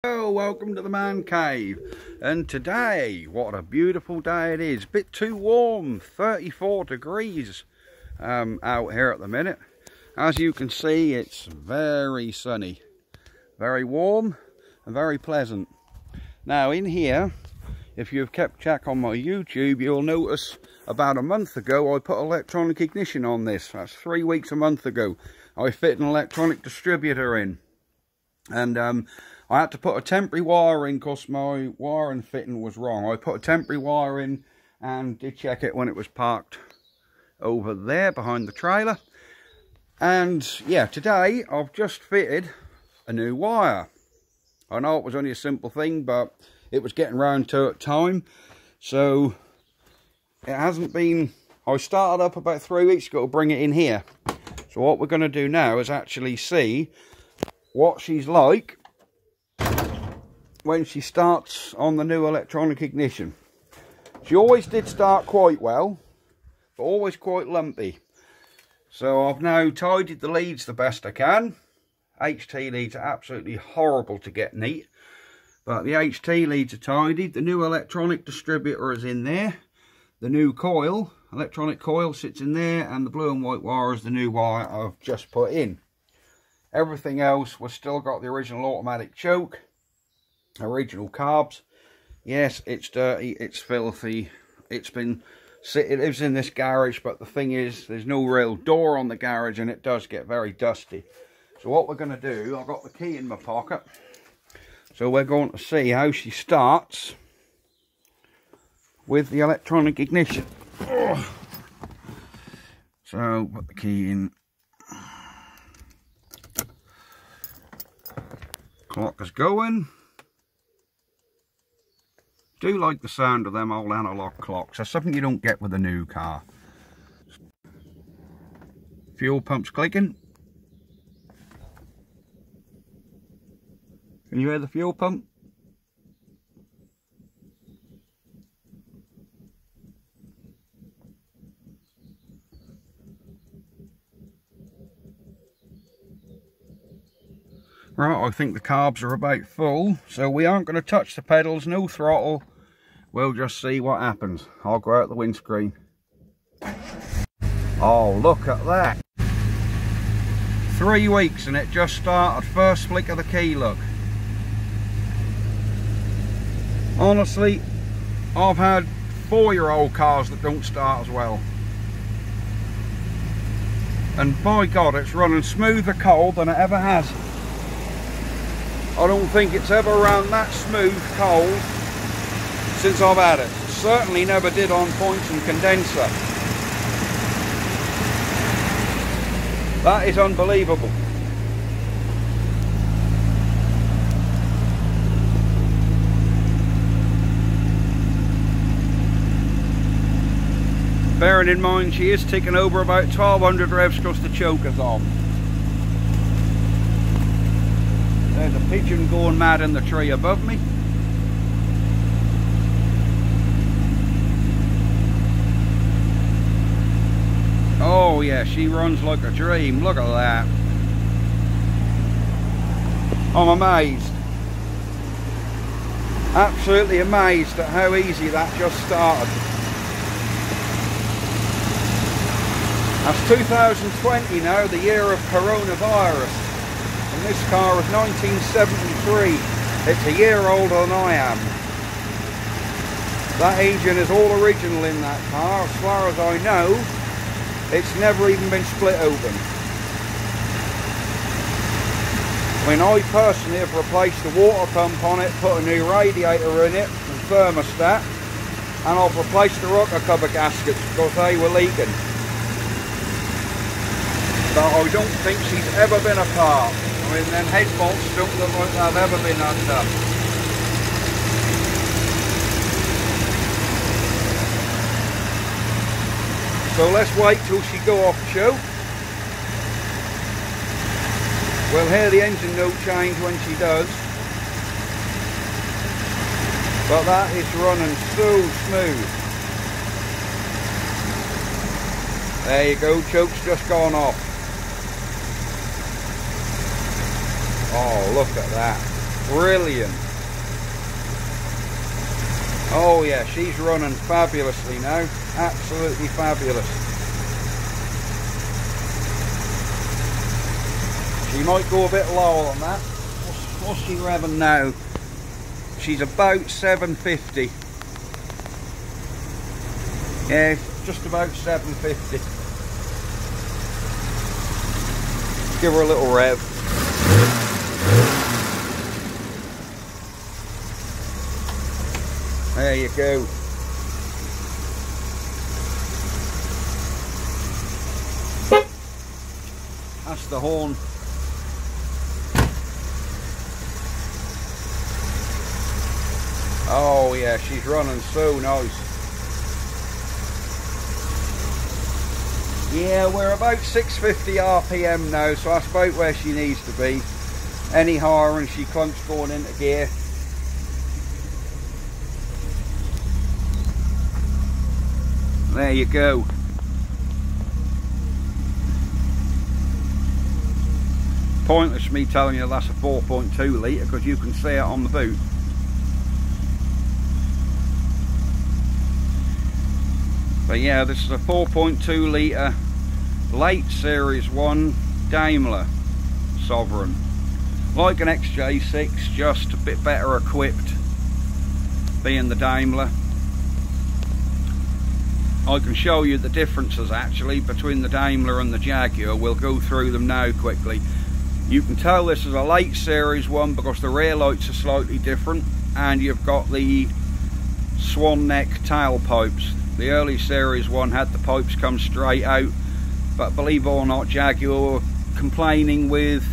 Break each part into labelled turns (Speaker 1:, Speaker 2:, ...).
Speaker 1: Hello, welcome to the man cave. And today, what a beautiful day it is. Bit too warm, 34 degrees out here at the minute. As you can see, it's very sunny, very warm and very pleasant. Now in here, if you've kept check on my YouTube, you'll notice about a month ago I put electronic ignition on this. That's 3 weeks, a month ago. I fit an electronic distributor in, and I had to put a temporary wire in because my wiring fitting was wrong. I put a temporary wire in and did check it when it was parked over there behind the trailer. And yeah, today I've just fitted a new wire. I know it was only a simple thing, but it was getting round to it time. So it hasn't been, I started up about 3 weeks ago to bring it in here. So what we're going to do now is actually see what she's like when she starts on the new electronic ignition. She always did start quite well, but always quite lumpy. So I've now tidied the leads the best I can. HT leads are absolutely horrible to get neat, but the HT leads are tidied. The new electronic distributor is in there. The new coil, electronic coil, sits in there, and the blue and white wire is the new wire I've just put in. Everything else, we've still got the original automatic choke, original carbs. Yes, it's dirty, it's filthy, it lives in this garage, but the thing is, there's no real door on the garage and it does get very dusty. So what we're going to do, I've got the key in my pocket, so we're going to see how she starts with the electronic ignition. So put the key in. Clock is going. Do like the sound of them old analog clocks. That's something you don't get with a new car. Fuel pump's clicking. Can you hear the fuel pump? Right, I think the carbs are about full, so we aren't going to touch the pedals, no throttle. We'll just see what happens. I'll go out the windscreen. Oh, look at that. 3 weeks and it just started. First flick of the key, look. Honestly, I've had 4-year-old cars that don't start as well. And by God, it's running smoother cold than it ever has. I don't think it's ever run that smooth cold since I've had it. Certainly never did on points and condenser. That is unbelievable. Bearing in mind she is ticking over about 1200 revs because the choker's on. There's a pigeon going mad in the tree above me. Oh yeah, she runs like a dream. Look at that. I'm amazed. Absolutely amazed at how easy that just started. That's 2020 now, the year of coronavirus. And this car is 1973. It's a year older than I am. That engine is all original in that car. As far as I know, it's never even been split open. I mean, I personally have replaced the water pump on it, put a new radiator in it, and thermostat, and I've replaced the rocker cover gaskets because they were leaking. But I don't think she's ever been apart. I mean, them head bolts don't look like they've ever been undone. So let's wait till she go off choke. We'll hear the engine note change when she does. But that is running so smooth. There you go, choke's just gone off. Oh, look at that. Brilliant. Oh yeah, she's running fabulously now. Absolutely fabulous. She might go a bit lower than that. What's she revving now? She's about 750. Yeah, just about 750. Give her a little rev. There you go. That's the horn. Oh yeah, she's running so nice. Yeah, we're about 650 RPM now, so that's about where she needs to be. Any higher and she clunks going into gear. There you go. Pointless me telling you that's a 4.2 litre because you can see it on the boot. But yeah, this is a 4.2 litre late Series 1 Daimler Sovereign. Like an XJ6, just a bit better equipped, being the Daimler. I can show you the differences actually between the Daimler and the Jaguar. We'll go through them now quickly. You can tell this is a late Series 1 because the rear lights are slightly different, and you've got the swan neck tailpipes. The early Series 1 had the pipes come straight out, but believe it or not, Jaguar were complaining with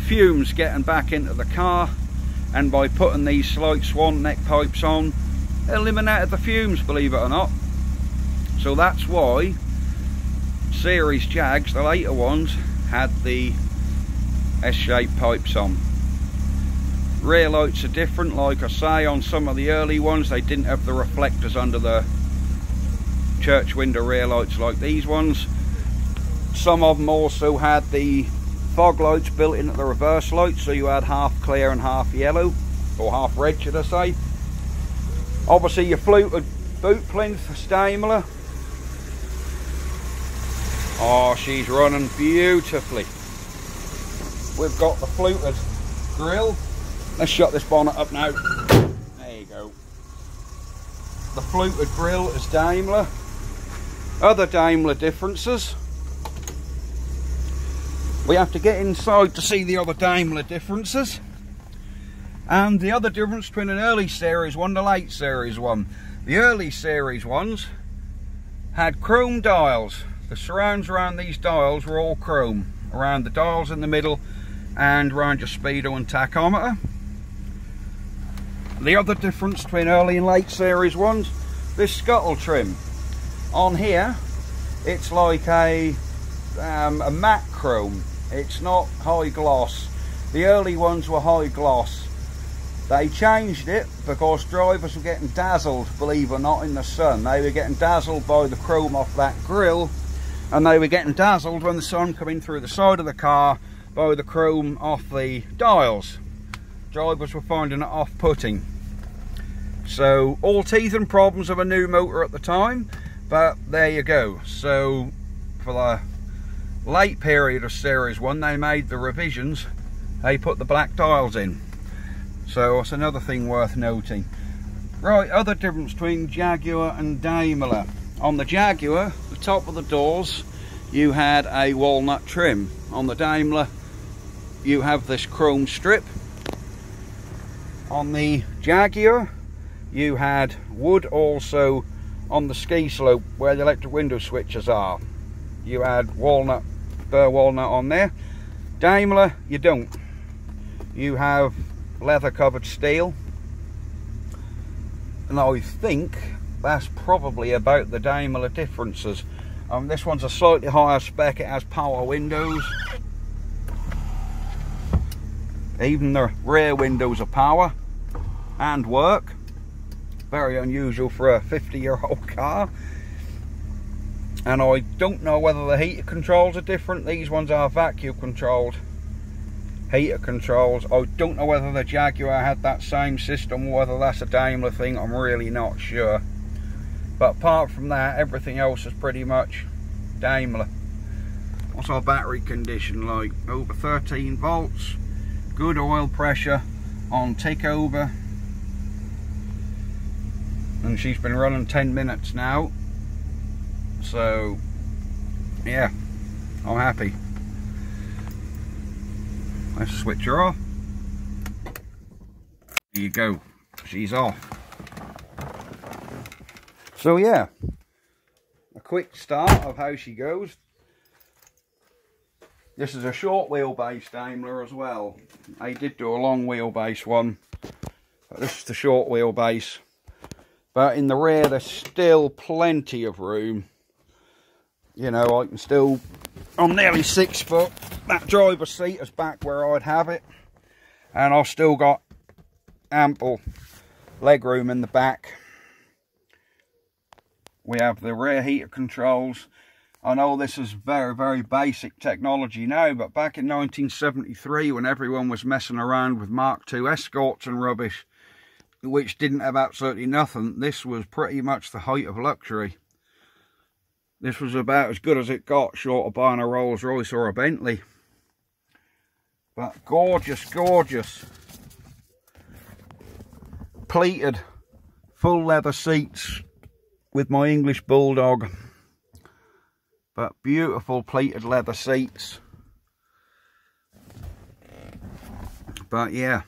Speaker 1: fumes getting back into the car, and by putting these slight swan neck pipes on, it eliminated the fumes, believe it or not. So that's why Series Jags, the later ones, had the S-shaped pipes on. Rear lights are different, like I say. On some of the early ones they didn't have the reflectors under the church window rear lights like these ones. Some of them also had the fog lights built into the reverse lights, so you had half clear and half yellow, or half red should I say. Obviously your fluted boot plinth for Daimler. Oh, she's running beautifully. We've got the fluted grille. Let's shut this bonnet up now. There you go. The fluted grille is Daimler. Other Daimler differences. We have to get inside to see the other Daimler differences. And the other difference between an early Series 1 and a late Series 1. The early Series 1s had chrome dials. The surrounds around these dials were all chrome. Around the dials in the middle and around your speedo and tachometer. The other difference between early and late Series 1s, this scuttle trim. On here, it's like a matte chrome. It's not high gloss. The early ones were high gloss. They changed it because drivers were getting dazzled, believe it or not, in the sun. They were getting dazzled by the chrome off that grille, and they were getting dazzled when the sun came in through the side of the car by the chrome off the dials. Drivers were finding it off-putting. So all teething problems of a new motor at the time, but there you go. So for the late period of Series 1 they made the revisions, they put the black dials in. So it's another thing worth noting. Right, other difference between Jaguar and Daimler. On the Jaguar, the top of the doors, you had a walnut trim. On the Daimler, you have this chrome strip. On the Jaguar, you had wood also on the ski slope where the electric window switches are. You had walnut, burr walnut on there. Daimler, you don't. You have leather covered steel. And I think that's probably about the Daimler differences. This one's a slightly higher spec, it has power windows. Even the rear windows are power and work. Very unusual for a 50-year-old car. And I don't know whether the heater controls are different. These ones are vacuum controlled. heater controls. I don't know whether the Jaguar had that same system or whether that's a Daimler thing. I'm really not sure. But apart from that, everything else is pretty much Daimler. What's our battery condition like? Over 13 volts. Good oil pressure on tick over. And she's been running 10 minutes now. So, yeah, I'm happy. Let's switch her off. There you go. She's off. So yeah, a quick start of how she goes. This is a short wheelbase Daimler as well. I did do a long wheelbase one, but this is the short wheelbase. But in the rear there's still plenty of room. You know, I can still, I'm nearly 6 foot. That driver's seat is back where I'd have it. And I've still got ample leg room in the back. We have the rear heater controls. I know this is very, very basic technology now, but back in 1973, when everyone was messing around with Mark II Escorts and rubbish, which didn't have absolutely nothing, this was pretty much the height of luxury. This was about as good as it got, short of buying a Rolls Royce or a Bentley. But gorgeous, gorgeous. Pleated, full leather seats with my English Bulldog. But beautiful pleated leather seats. But yeah,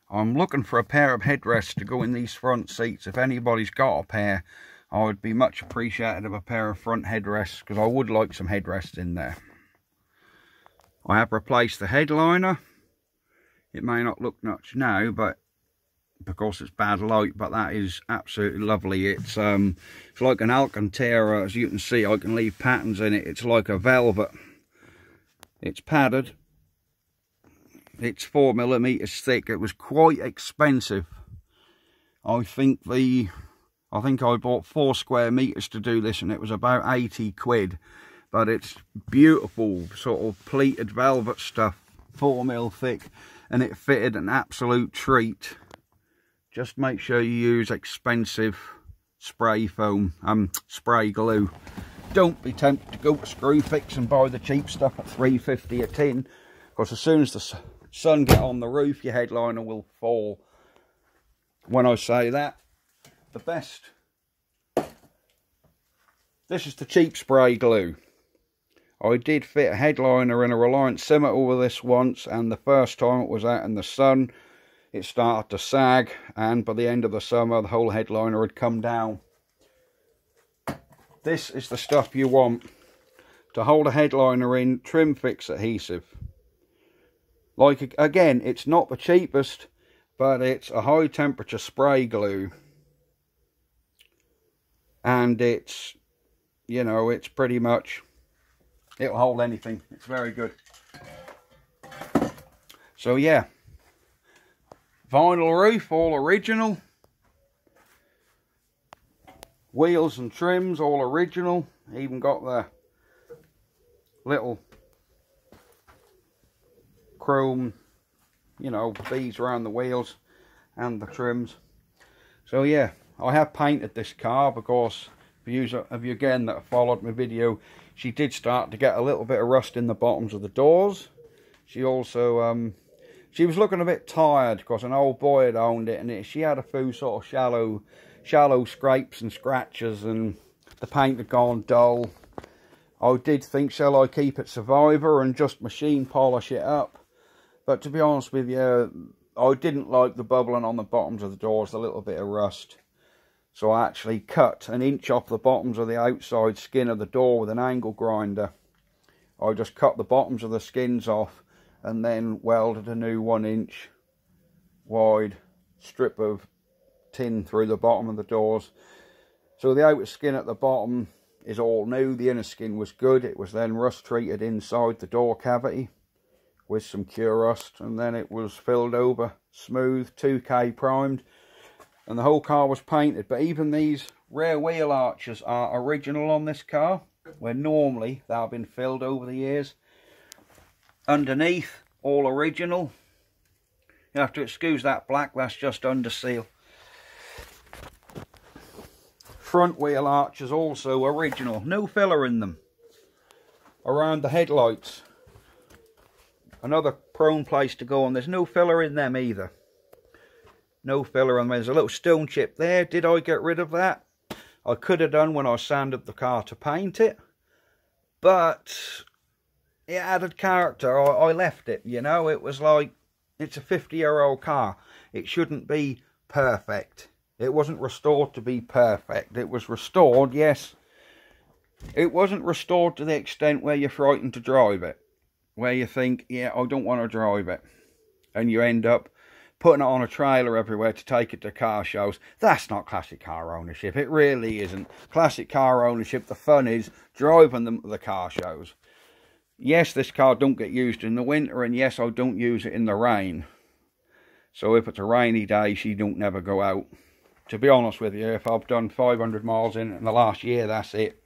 Speaker 1: I'm looking for a pair of headrests to go in these front seats. If anybody's got a pair, I would be much appreciated of a pair of front headrests, because I would like some headrests in there. I have replaced the headliner. It may not look much now, but because it's bad light, but that is absolutely lovely. It's like an Alcantara, as you can see. I can leave patterns in it. It's like a velvet. It's padded. It's 4mm thick. It was quite expensive. I think I bought 4 square meters to do this, and it was about 80 quid. But it's beautiful, sort of pleated velvet stuff, 4mm thick, and it fitted an absolute treat. Just make sure you use expensive spray foam, spray glue. Don't be tempted to go to Screwfix and buy the cheap stuff at $3.50 a tin, because as soon as the sun gets on the roof, your headliner will fall. When I say that, the best. This is the cheap spray glue. I did fit a headliner in a Reliant Scimitar with this once, and the first time it was out in the sun, it started to sag, and by the end of the summer, the whole headliner had come down. This is the stuff you want to hold a headliner in. Trim fix adhesive. Like, again, it's not the cheapest, but it's a high temperature spray glue. And it's, you know, it's pretty much, it'll hold anything. It's very good. So yeah, vinyl roof, all original. Wheels and trims, all original. Even got the little chrome, you know, beads around the wheels and the trims. So yeah, I have painted this car because for you again that have followed my video, she did start to get a little bit of rust in the bottoms of the doors. She also she was looking a bit tired because an old boy had owned it, and she had a few sort of shallow scrapes and scratches, and the paint had gone dull. I did think, shall I keep it Survivor and just machine polish it up? But to be honest with you, I didn't like the bubbling on the bottoms of the doors, a little bit of rust. So I actually cut 1 inch off the bottoms of the outside skin of the door with an angle grinder. I just cut the bottoms of the skins off and then welded a new 1 inch wide strip of tin through the bottom of the doors. So the outer skin at the bottom is all new. The inner skin was good. It was then rust treated inside the door cavity with some cure rust, and then it was filled over smooth, 2K primed, and the whole car was painted. But even these rear wheel arches are original on this car, where normally they've been filled over the years. Underneath, all original. You have to excuse that black, that's just under seal. Front wheel arches also original, no filler in them. Around the headlights, another prone place to go on. There's no filler in them either. No filler on them. There's a little stone chip there. Did I get rid of that? I could have done when I sanded the car to paint it, but it added character. I left it, you know. It was like, it's a 50-year-old car. It shouldn't be perfect. It wasn't restored to be perfect. It was restored, yes. It wasn't restored to the extent where you're frightened to drive it. Where you think, yeah, I don't want to drive it. And you end up putting it on a trailer everywhere to take it to car shows. That's not classic car ownership. It really isn't. Classic car ownership, the fun is driving them to the car shows. Yes, this car don't get used in the winter, and yes, I don't use it in the rain. So if it's a rainy day, she don't never go out. To be honest with you, if I've done 500 miles in the last year, that's it.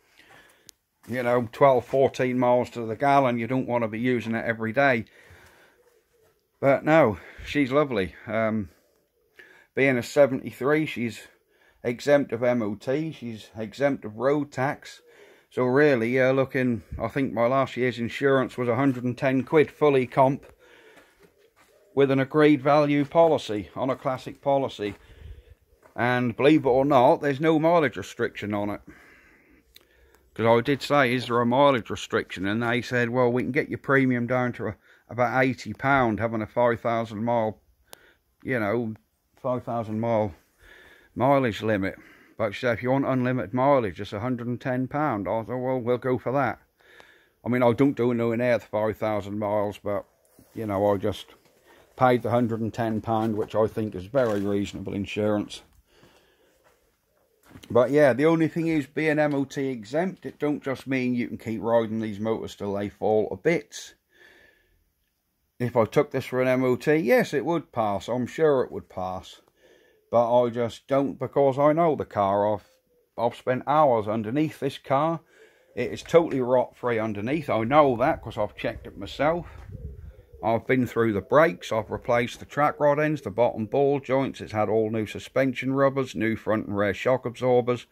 Speaker 1: You know, 12, 14 miles to the gallon, you don't want to be using it every day. But no, she's lovely. Being a 73, she's exempt of MOT, she's exempt of road tax. So really, you're looking, I think my last year's insurance was 110 quid fully comp, with an agreed value policy on a classic policy. And believe it or not, there's no mileage restriction on it. Because I did say, is there a mileage restriction? And they said, well, we can get your premium down to about £80, having a 5,000 mile, you know, 5,000 mile mileage limit. But she said, if you want unlimited mileage, it's £110. I thought, well, we'll go for that. I mean, I don't do no in air 5,000 miles, but, you know, I just paid the £110, which I think is very reasonable insurance. But yeah, the only thing is, being MOT exempt, it don't just mean you can keep riding these motors till they fall to bits. If I took this for an MOT, yes, it would pass. I'm sure it would pass. But I just don't, because I know the car. I've spent hours underneath this car. It is totally rot-free underneath. I know that because I've checked it myself. I've been through the brakes, I've replaced the track rod ends, the bottom ball joints, it's had all new suspension rubbers, new front and rear shock absorbers.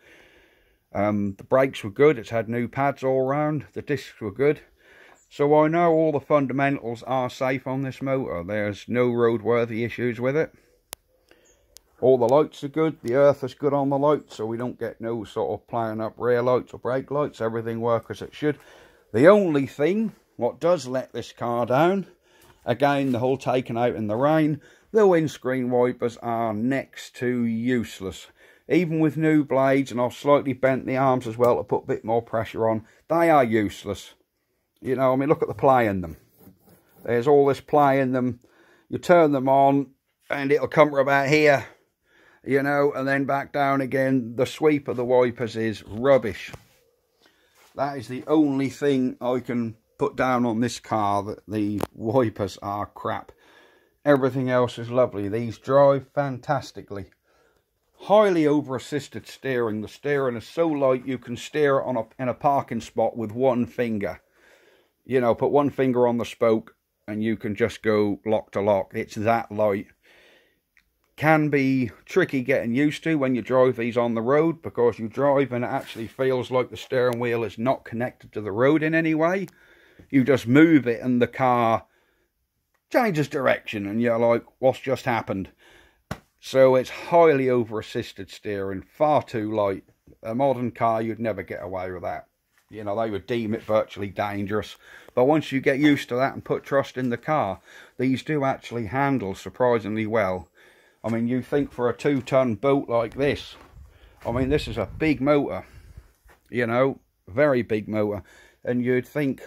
Speaker 1: The brakes were good, it's had new pads all round, the discs were good. So I know all the fundamentals are safe on this motor. There's no roadworthy issues with it. All the lights are good, the earth is good on the lights, so we don't get no sort of playing up rear lights or brake lights, everything works as it should. The only thing what does let this car down, again, the whole taken out in the rain, the windscreen wipers are next to useless. Even with new blades, and I've slightly bent the arms as well to put a bit more pressure on, they are useless. You know, I mean, look at the play in them. There's all this play in them. You turn them on, and it'll come from about here, you know, and then back down again. The sweep of the wipers is rubbish. That is the only thing I can put down on this car, that the wipers are crap. Everything else is lovely. These drive fantastically. Highly over assisted steering. The steering is so light you can steer it in a parking spot with one finger. You know, put one finger on the spoke and you can just go lock to lock. It's that light. Can be tricky getting used to when you drive these on the road, because you drive and it actually feels like the steering wheel is not connected to the road in any way. You just move it and the car changes direction and you're like, what's just happened? So it's highly over assisted steering, far too light. A modern car, you'd never get away with that. You know, they would deem it virtually dangerous. But once you get used to that and put trust in the car, these do actually handle surprisingly well. I mean, you think for a 2-ton boat like this, I mean, this is a big motor, you know, very big motor. And you'd think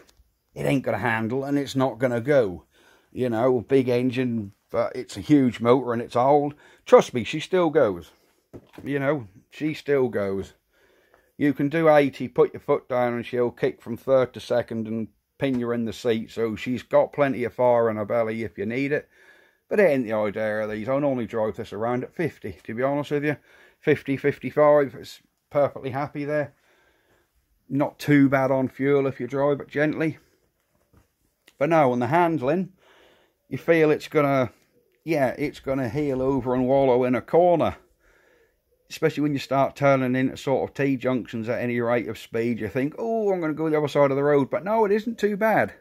Speaker 1: it ain't going to handle and it's not going to go. You know, big engine, but it's a huge motor and it's old. Trust me, she still goes. You know, she still goes. You can do 80, put your foot down and she'll kick from third to second and pin you in the seat. So she's got plenty of fire in her belly if you need it. But it ain't the idea of these. I normally drive this around at 50, to be honest with you. 50, 55, it's perfectly happy there. Not too bad on fuel if you drive it gently. But no, on the handling, you feel it's gonna, yeah, it's gonna heel over and wallow in a corner. Especially when you start turning into sort of T-junctions at any rate of speed, you think, oh, I'm going to go the other side of the road. But no, it isn't too bad.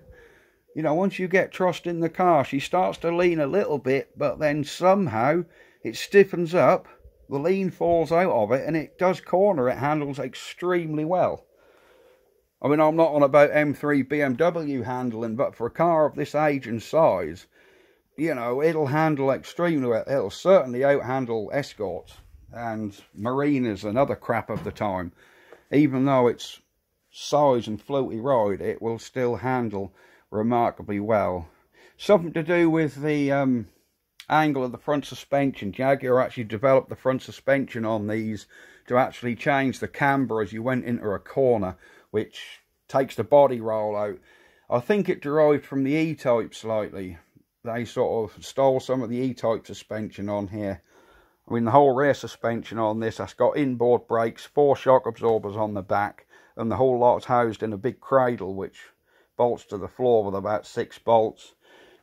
Speaker 1: You know, once you get trust in the car, she starts to lean a little bit, but then somehow it stiffens up, the lean falls out of it, and it does corner. It handles extremely well. I mean, I'm not on about M3 BMW handling, but for a car of this age and size, you know, it'll handle extremely well. It'll certainly out-handle Escorts and Marinas and other crap of the time. Even though it's size and floaty ride, it will still handle remarkably well. Something to do with the angle of the front suspension. Jaguar actually developed the front suspension on these to actually change the camber as you went into a corner, which takes the body roll out. I think it derived from the E-Type slightly. They sort of stole some of the E-Type suspension on here. I mean, the whole rear suspension on this has got inboard brakes, 4 shock absorbers on the back, and the whole lot's housed in a big cradle which bolts to the floor with about 6 bolts.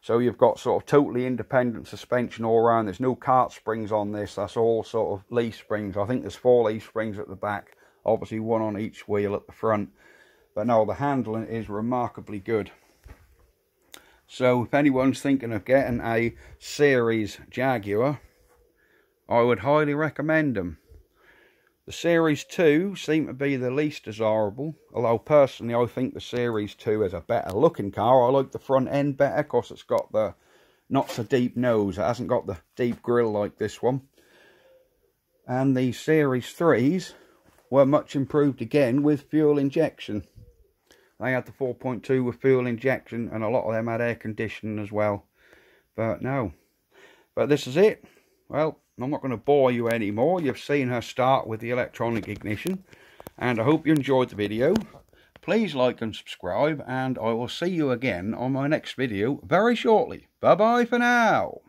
Speaker 1: So you've got sort of totally independent suspension all around. There's no cart springs on this. That's all sort of leaf springs. I think there's 4 leaf springs at the back. Obviously 1 on each wheel at the front. But no, the handling is remarkably good. So if anyone's thinking of getting a Series Jaguar, I would highly recommend them. The Series 2 seem to be the least desirable, although personally I think the Series 2 is a better looking car. I like the front end better because it's got the not so deep nose. It hasn't got the deep grille like this one. And the Series 3s were much improved again with fuel injection. They had the 4.2 with fuel injection, and a lot of them had air conditioning as well. But no. But this is it. Well, I'm not going to bore you anymore. You've seen her start with the electronic ignition, and I hope you enjoyed the video. Please like and subscribe, and I will see you again on my next video very shortly. Bye bye for now.